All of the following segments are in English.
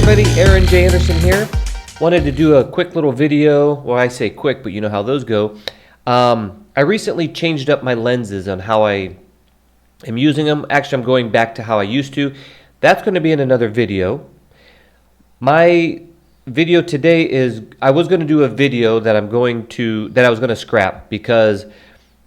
everybody, Aaron J. Anderson here. Wanted to do a quick little video. Well, I say quick, but you know how those go. I recently changed up my lenses on how I am using them. Actually, I'm going back to how I used to. That's going to be in another video. My video today is, I was going to do a video that I was going to scrap because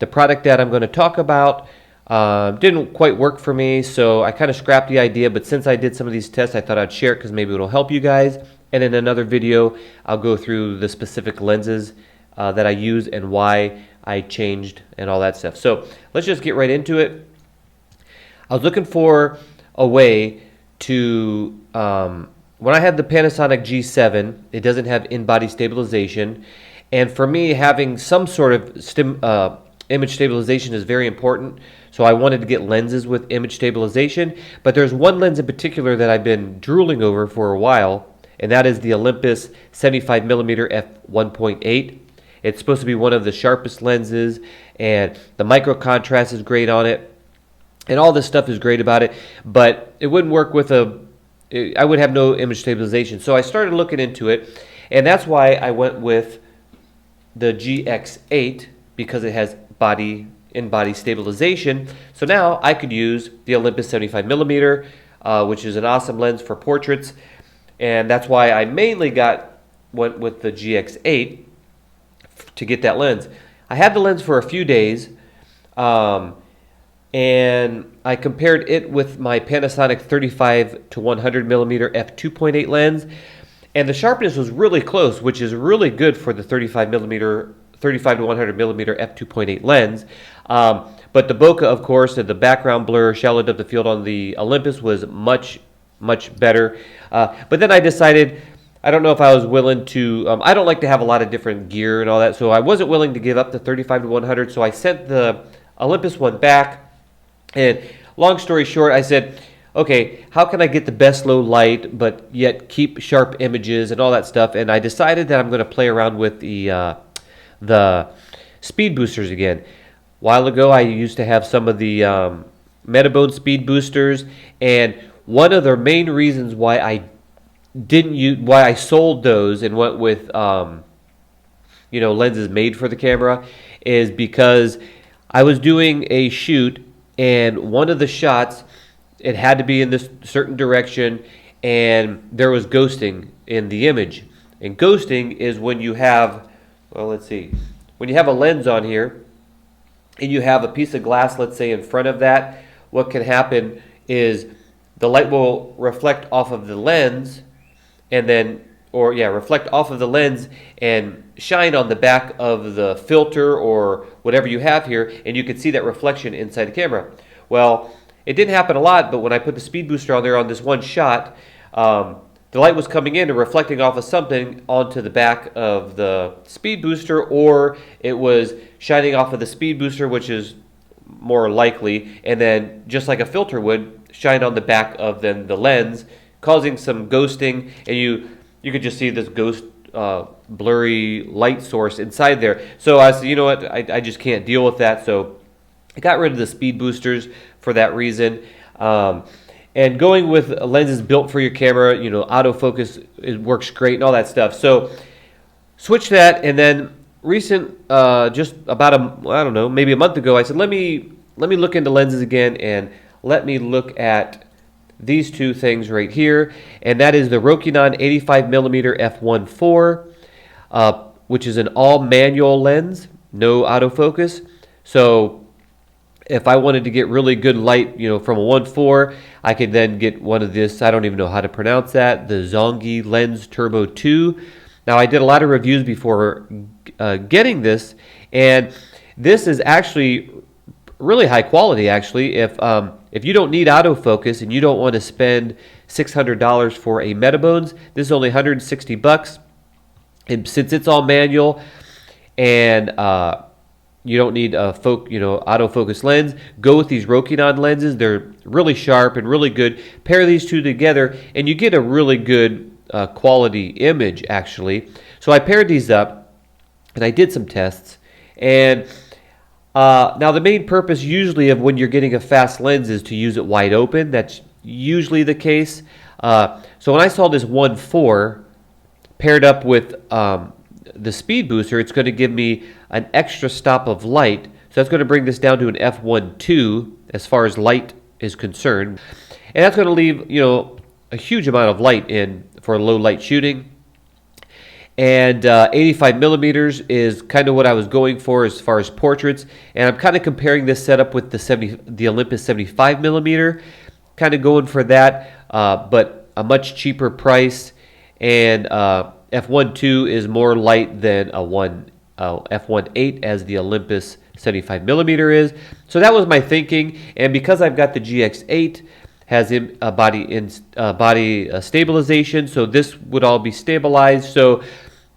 the product that I'm going to talk about didn't quite work for me, so I kind of scrapped the idea. But since I did some of these tests, I thought I'd share it because maybe it'll help you guys. And in another video, I'll go through the specific lenses that I use and why I changed and all that stuff. So let's just get right into it. I was looking for a way to, when I had the Panasonic G7, it doesn't have in-body stabilization. And for me, having some sort of image stabilization is very important. So I wanted to get lenses with image stabilization. But there's one lens in particular that I've been drooling over for a while, and that is the Olympus 75mm f1.8. It's supposed to be one of the sharpest lenses, and the micro contrast is great on it, and all this stuff is great about it, but it wouldn't work with I would have no image stabilization. So I started looking into it, and that's why I went with the GX8, because it has in-body stabilization. So now I could use the Olympus 75mm, which is an awesome lens for portraits, and that's why I mainly went with the GX8 to get that lens. I had the lens for a few days, and I compared it with my Panasonic 35 to 100mm f2.8 lens, and the sharpness was really close, which is really good for the 35 to 100mm f2.8 lens. But the bokeh, of course, and the background blur, shallow depth of field on the Olympus was much better. But then I decided, I don't know if I was willing to, I don't like to have a lot of different gear and all that, so I wasn't willing to give up the 35 to 100, so I sent the Olympus one back. And long story short, I said, okay, how can I get the best low light but yet keep sharp images and all that stuff? And I decided that I'm going to play around with the speed boosters again. A while ago, I used to have some of the Metabone speed boosters, and one of the main reasons why I sold those and went with lenses made for the camera is because I was doing a shoot, and one of the shots, it had to be in this certain direction, and there was ghosting in the image. And ghosting is when you have, well, let's see, when you have a lens on here and you have a piece of glass, let's say, in front of that, what can happen is the light will reflect off of the lens and then, reflect off of the lens and shine on the back of the filter or whatever you have here, and you can see that reflection inside the camera. Well, it didn't happen a lot, but when I put the speed booster on there on this one shot, the light was coming in and reflecting off of something onto the back of the speed booster, or it was shining off of the speed booster, which is more likely, and then just like a filter would, shine on the back of then the lens, causing some ghosting, and you could just see this ghost blurry light source inside there. So I said, you know what, I just can't deal with that, so I got rid of the speed boosters for that reason. And going with lenses built for your camera, autofocus, it works great and all that stuff. So switch that, and then just about maybe a month ago, I said, let me look into lenses again, and let me look at these two things right here, and that is the Rokinon 85mm f1.4, which is an all manual lens, no autofocus. So if I wanted to get really good light, from a 1.4, I could then get one of this, I don't even know how to pronounce that, the Zongi Lens Turbo 2. Now, I did a lot of reviews before getting this, and this is actually really high quality, actually. If you don't need autofocus and you don't want to spend $600 for a Metabones, this is only $160. And since it's all manual and you don't need a autofocus lens, go with these Rokinon lenses. They're really sharp and really good. Pair these two together and you get a really good quality image, actually. So I paired these up and I did some tests, and now the main purpose usually of when you're getting a fast lens is to use it wide open. That's usually the case. So when I saw this 1.4 paired up with the speed booster, it's going to give me an extra stop of light. So that's going to bring this down to an f1.2 as far as light is concerned. And that's going to leave, a huge amount of light in for low light shooting. And 85 millimeters is kind of what I was going for as far as portraits. And I'm kind of comparing this setup with the Olympus 75 millimeter, kind of going for that, but a much cheaper price. And f1.2 is more light than a f1.8 as the Olympus 75 millimeter is. So that was my thinking. And because I've got the GX8, has body stabilization, so this would all be stabilized. So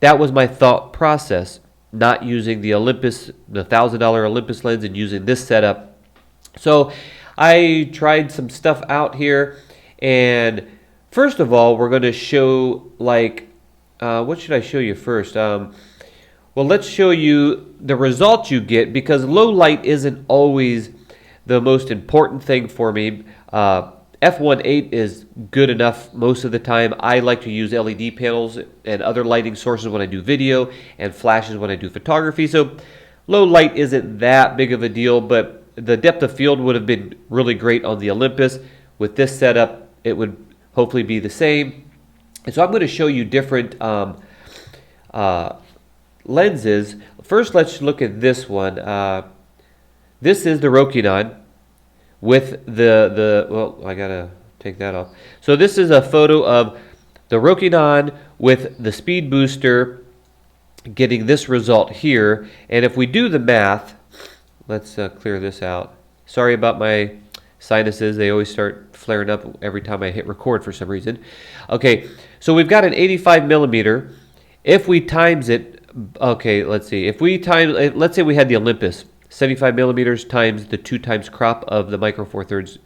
that was my thought process, not using the Olympus, the $1,000 Olympus lens, and using this setup. So I tried some stuff out here, and first of all, we're going to show, what should I show you first? Well, let's show you the results you get, because low light isn't always the most important thing for me. F1.8 is good enough most of the time. I like to use LED panels and other lighting sources when I do video, and flashes when I do photography. So low light isn't that big of a deal, but the depth of field would have been really great on the Olympus. With this setup, it would hopefully be the same. And so I'm going to show you different lenses. First, let's look at this one. This is the Rokinon with well, I gotta take that off. So this is a photo of the Rokinon with the speed booster getting this result here. And if we do the math, let's clear this out. Sorry about my sinuses. They always start flaring up every time I hit record for some reason. Okay, so we've got an 85 millimeter. If we times it, okay, let's see. If we times, let's say we had the Olympus, 75 millimeters times the 2 times crop of the Micro Four Thirds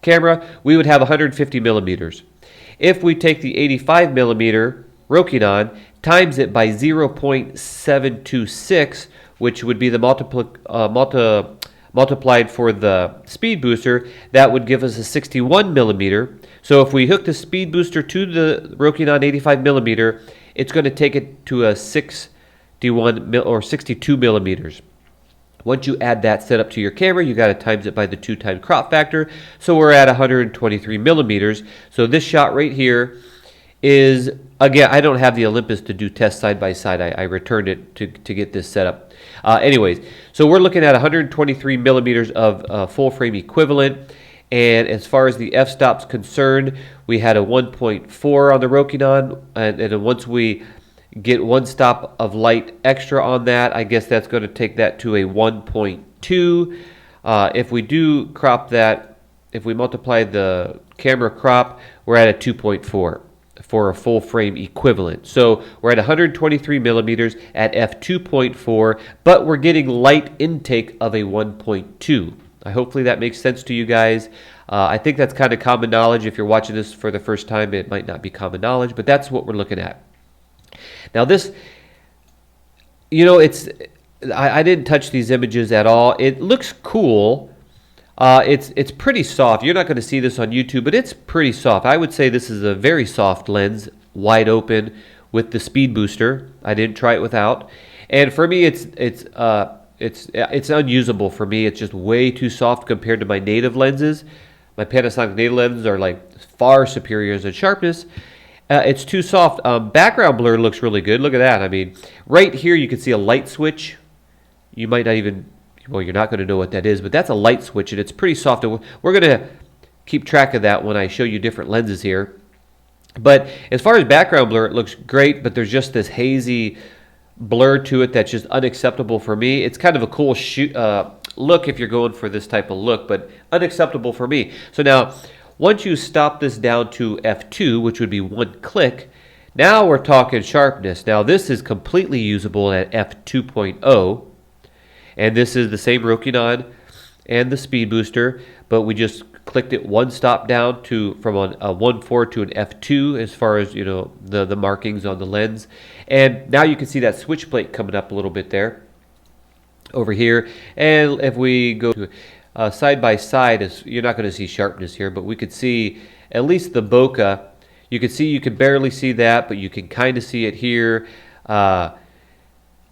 camera, we would have 150 millimeters. If we take the 85 millimeter Rokinon, times it by 0.726, which would be the multiplied for the speed booster, that would give us a 61 millimeter. So if we hook the speed booster to the Rokinon 85 millimeter, it's going to take it to a 61 or 62 millimeters. Once you add that setup to your camera, you got to times it by the 2 times crop factor. So we're at 123 millimeters. So this shot right here is, again, I don't have the Olympus to do test side by side. I returned it to get this set up. Anyways, so we're looking at 123 millimeters of full frame equivalent. And as far as the f-stop's concerned, we had a 1.4 on the Rokinon. And then once we get 1 stop of light extra on that, I guess that's going to take that to a 1.2. If we do crop that, if we multiply the camera crop, we're at a 2.4 for a full frame equivalent. So we're at 123 millimeters at f2.4, but we're getting light intake of a 1.2. Hopefully that makes sense to you guys. I think that's kind of common knowledge. If you're watching this for the first time, it might not be common knowledge, but that's what we're looking at. Now this, I didn't touch these images at all. It looks cool. It's pretty soft. You're not going to see this on YouTube, but it's pretty soft. I would say this is a very soft lens, wide open with the speed booster. I didn't try it without. And for me, it's unusable for me. It's just way too soft compared to my native lenses. My Panasonic native lenses are like far superior in sharpness. It's too soft. Background blur looks really good. Look at that. I mean, right here you can see a light switch. You might not even, well, you're not going to know what that is, but that's a light switch, and it's pretty soft. We're going to keep track of that when I show you different lenses here. But as far as background blur, it looks great, but there's just this hazy blur to it that's just unacceptable for me. It's kind of a cool look if you're going for this type of look, but unacceptable for me. So now, once you stop this down to f2, which would be 1 click, now we're talking sharpness. Now this is completely usable at f2.0, and this is the same Rokinon and the speed booster, but we just clicked it 1 stop down from a 1.4 to an f2 as far as the markings on the lens. And now you can see that switch plate coming up a little bit there over here. And if we go to side by side, is you're not going to see sharpness here, but we could see at least the bokeh. You can barely see that, but you can kind of see it here.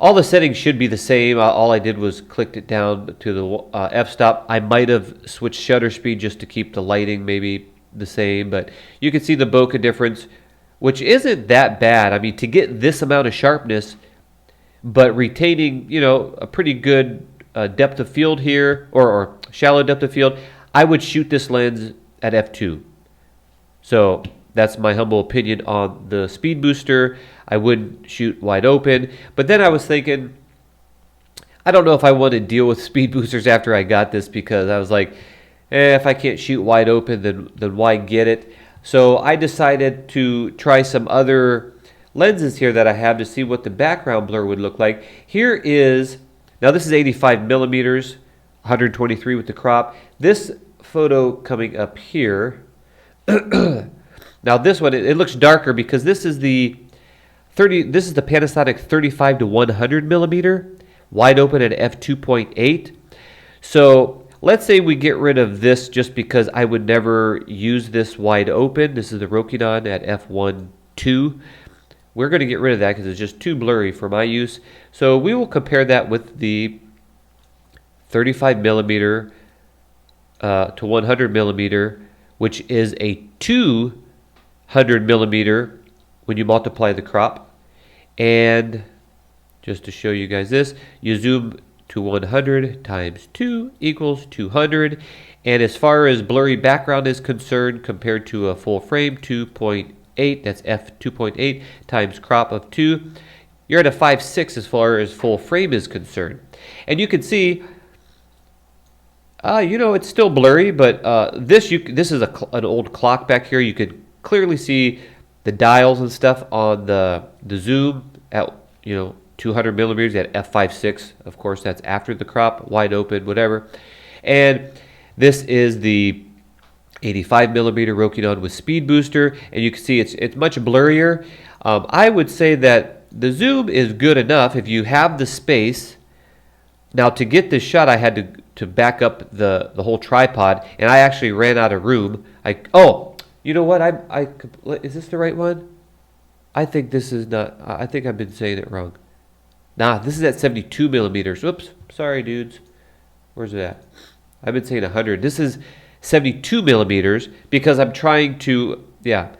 All the settings should be the same. All I did was clicked it down to the f-stop. I might have switched shutter speed just to keep the lighting maybe the same, but you can see the bokeh difference, which isn't that bad. I mean, to get this amount of sharpness, but retaining, a pretty good depth of field here, or shallow depth of field, I would shoot this lens at f2. So that's my humble opinion on the speed booster. I wouldn't shoot wide open. But then I was thinking, I don't know if I want to deal with speed boosters after I got this, because I was like, if I can't shoot wide open, then why get it? So I decided to try some other lenses here that I have to see what the background blur would look like. Here is, now this is 85 millimeters, 123 with the crop. This photo coming up here, now this one, it looks darker because this is the Panasonic 35 to 100 millimeter, wide open at f2.8. So let's say we get rid of this just because I would never use this wide open. This is the Rokinon at f1.2. We're going to get rid of that because it's just too blurry for my use. So we will compare that with the 35 millimeter to 100 millimeter, which is a 200 millimeter when you multiply the crop. And just to show you guys this, you zoom to 100 times 2 equals 200. And as far as blurry background is concerned, compared to a full frame, 2.8, that's f2.8 times crop of 2, you're at a 5.6 as far as full frame is concerned. And you can see, it's still blurry, but this is an old clock back here. You could clearly see the dials and stuff on the zoom at 200 millimeters at f5.6. Of course, that's after the crop, wide open, whatever. And this is the 85 millimeter Rokinon with speed booster, and you can see it's much blurrier. I would say that the zoom is good enough if you have the space. Now, to get this shot, I had to back up the whole tripod, and I actually ran out of room. You know what? Is this the right one? I think this is not. I think I've been saying it wrong. Nah, this is at 72 millimeters. Whoops. Sorry, dudes. Where's it at? I've been saying 100. This is 72 millimeters because I'm trying to,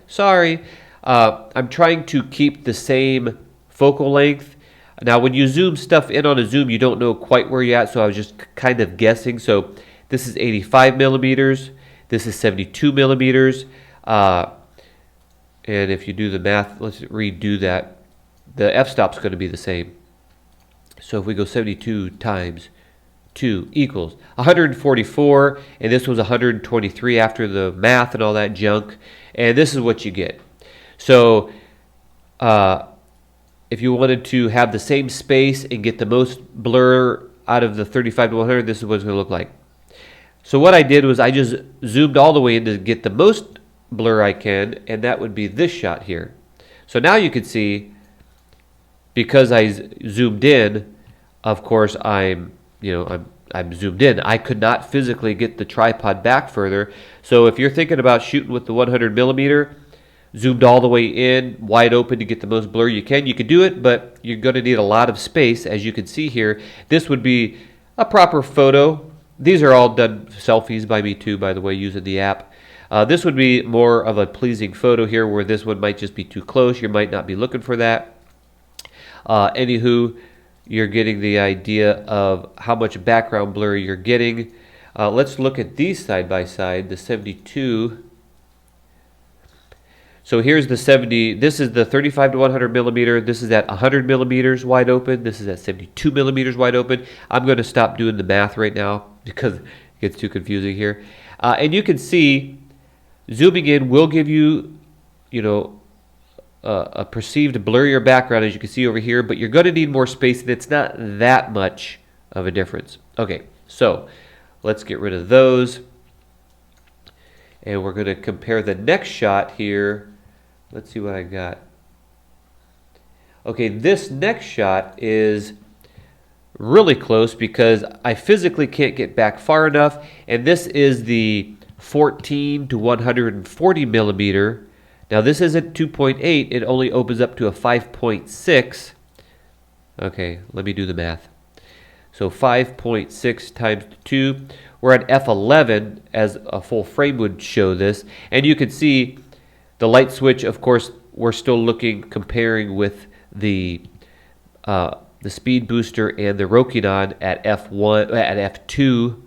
sorry. I'm trying to keep the same focal length. Now, when you zoom stuff in on a zoom, you don't know quite where you're at, so I was just kind of guessing. So this is 85 millimeters. This is 72 millimeters. And if you do the math, let's redo that. The f-stop's going to be the same. So if we go 72 times 2 equals 144, and this was 123 after the math and all that junk, and this is what you get. So if you wanted to have the same space and get the most blur out of the 35 to 100, this is what it's going to look like. So what I did was I just zoomed all the way in to get the most blur I can, and that would be this shot here. So now you can see, because I zoomed in, of course I'm zoomed in. I could not physically get the tripod back further. So if you're thinking about shooting with the 100 millimeter, zoomed all the way in, wide open to get the most blur you can, you could do it, but you're going to need a lot of space. As you can see here, this would be a proper photo. These are all done selfies by me too, by the way, using the app. This would be more of a pleasing photo here, where this one might just be too close. You might not be looking for that. Anywho, you're getting the idea of how much background blur you're getting. Let's look at these side by side, the 72. So here's the 70. This is the 35 to 100 millimeter. This is at 100 millimeters wide open. This is at 72 millimeters wide open. I'm going to stop doing the math right now because it gets too confusing here. And you can see, zooming in will give you, a perceived blurrier background, as you can see over here, but you're going to need more space, and it's not that much of a difference. Okay, so let's get rid of those, and we're going to compare the next shot here. Let's see what I got. Okay, this next shot is really close because I physically can't get back far enough. And this is the 14 to 140 millimeter. Now this isn't 2.8, it only opens up to a 5.6. Okay, let me do the math. So 5.6 times 2. We're at f11 as a full frame would show this. And you can see the light switch, of course, we're still comparing with the speed booster and the Rokinon at f1, at f2,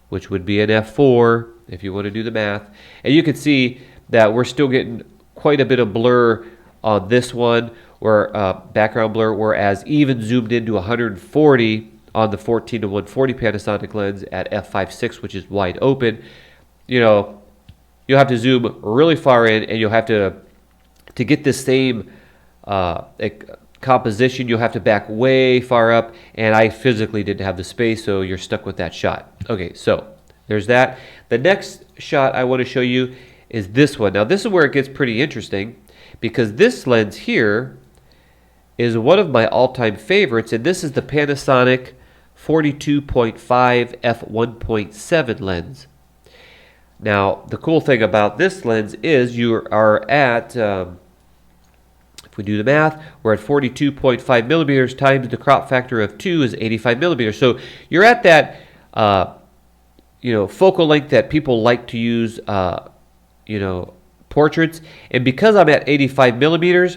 which would be an f4 if you want to do the math. And you can see that we're still getting quite a bit of blur on this one, where background blur, whereas even zoomed into 140 on the 14 to 140 Panasonic lens at f5.6, which is wide open, you'll have to zoom really far in, and you'll have to get this same composition, you'll have to back way far up, and I physically didn't have the space, so you're stuck with that shot. Okay, so there's that. The next shot I want to show you is this one. Now this is where it gets pretty interesting, because this lens here is one of my all-time favorites, and this is the Panasonic 42.5 f1.7 lens. Now the cool thing about this lens is you are at if we do the math, we're at 42.5 millimeters times the crop factor of 2 is 85 millimeters. So you're at that focal length that people like to use portraits. And because I'm at 85 millimeters,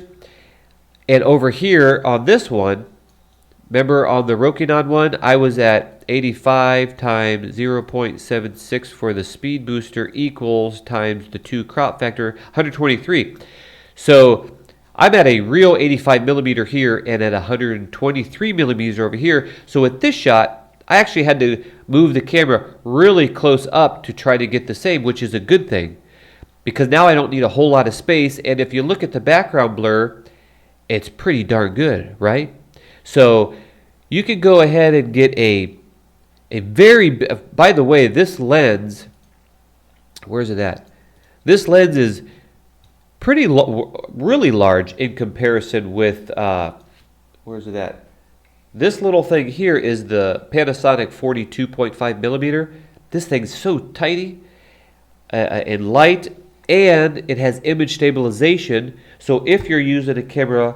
and over here on this one, remember on the Rokinon one, I was at 85 times 0.76 for the speed booster equals times the 2 crop factor, 123. So I'm at a real 85 millimeter here and at 123 millimeters over here. So with this shot, I actually had to move the camera really close up to try to get the same, which is a good thing, because now I don't need a whole lot of space. And if you look at the background blur, it's pretty darn good, right? So you can go ahead and get a very, by the way, this lens, where's it at? This lens is really large in comparison with, where's it at? This little thing here is the Panasonic 42.5 millimeter. This thing's so tiny and light, and it has image stabilization. So if you're using a camera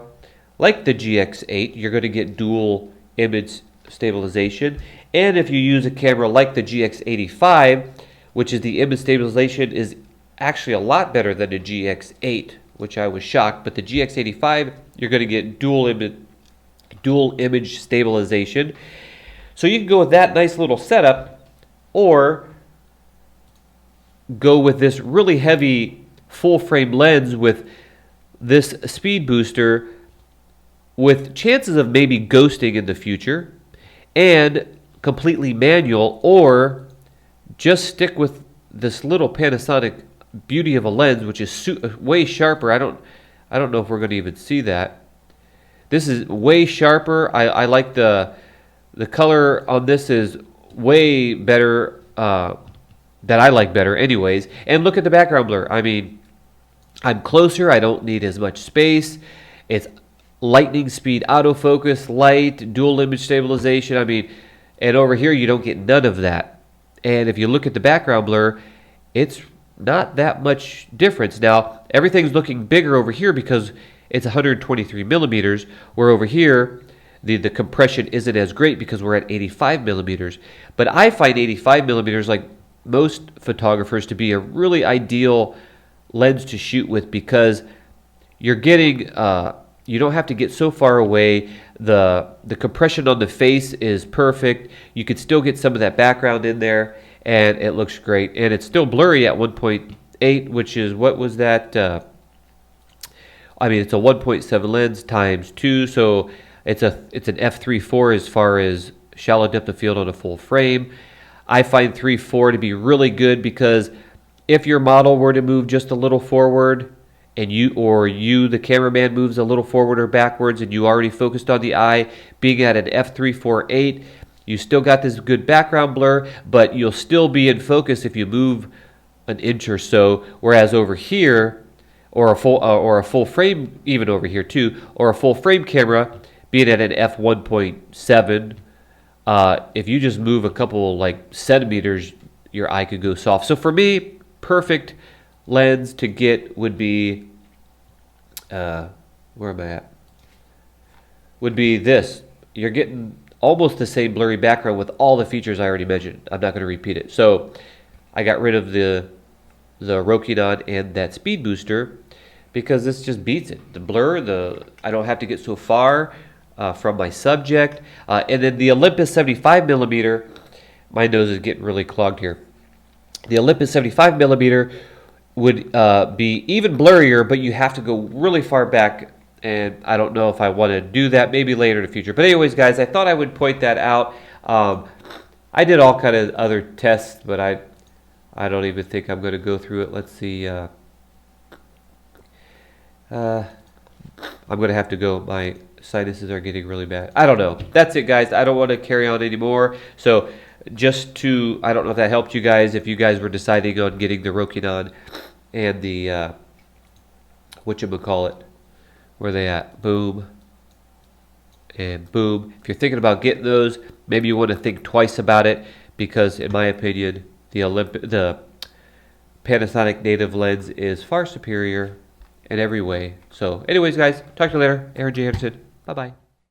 like the GX8, you're going to get dual image stabilization. And if you use a camera like the GX85, which is the image stabilization is actually a lot better than the GX8, which I was shocked, but the GX85, you're going to get dual image stabilization. So you can go with that nice little setup, or go with this really heavy full frame lens with this speed booster with chances of maybe ghosting in the future, and completely manual, or just stick with this little Panasonic beauty of a lens, which is way sharper. I don't know if we're going to even see that. This is way sharper. I like the color on this is way better, that I like better anyways. And look at the background blur. I mean, I'm closer. I don't need as much space. It's lightning speed autofocus, light, dual image stabilization. I mean, and over here you don't get none of that. And if you look at the background blur, it's not that much difference. Now, everything's looking bigger over here because it's 123 millimeters, where over here, the compression isn't as great because we're at 85 millimeters. But I find 85 millimeters, like most photographers, to be a really ideal lens to shoot with, because you're getting, you don't have to get so far away. The compression on the face is perfect. You could still get some of that background in there, and it looks great. And it's still blurry at 1.8, which is, what was that? I mean, it's a 1.7 lens times 2, so it's an f3.4 as far as shallow depth of field on a full frame. I find 3.4 to be really good, because if your model were to move just a little forward, and you, the cameraman, moves a little forward or backwards, and you already focused on the eye, being at an f3.48, you still got this good background blur, but you'll still be in focus if you move an inch or so. Whereas over here, or a full frame, even over here too, or a full frame camera, being at an f1.7 If you just move a couple like centimeters, your eye could go soft. So for me, perfect lens to get would be, where am I at? Would be this. You're getting almost the same blurry background with all the features I already mentioned. I'm not going to repeat it. So I got rid of the Rokinon and that speed booster because this just beats it. The blur, I don't have to get so far from my subject. And then the Olympus 75 millimeter, my nose is getting really clogged here. The Olympus 75 millimeter would be even blurrier, but you have to go really far back, and I don't know if I want to do that. Maybe later in the future. But anyways, guys, I thought I would point that out. I did all kind of other tests, but I don't even think I'm going to go through it. Let's see. I'm going to have to go. My sinuses are getting really bad. I don't know. That's it, guys. I don't want to carry on anymore. So I don't know if that helped you guys. If you guys were deciding on getting the Rokinon and the, whatchamacallit, where they at? Boom. And boom. If you're thinking about getting those, maybe you want to think twice about it because, in my opinion, the Panasonic native lens is far superior in every way. So, anyways, guys, talk to you later. Aaron J. Henderson. Bye-bye.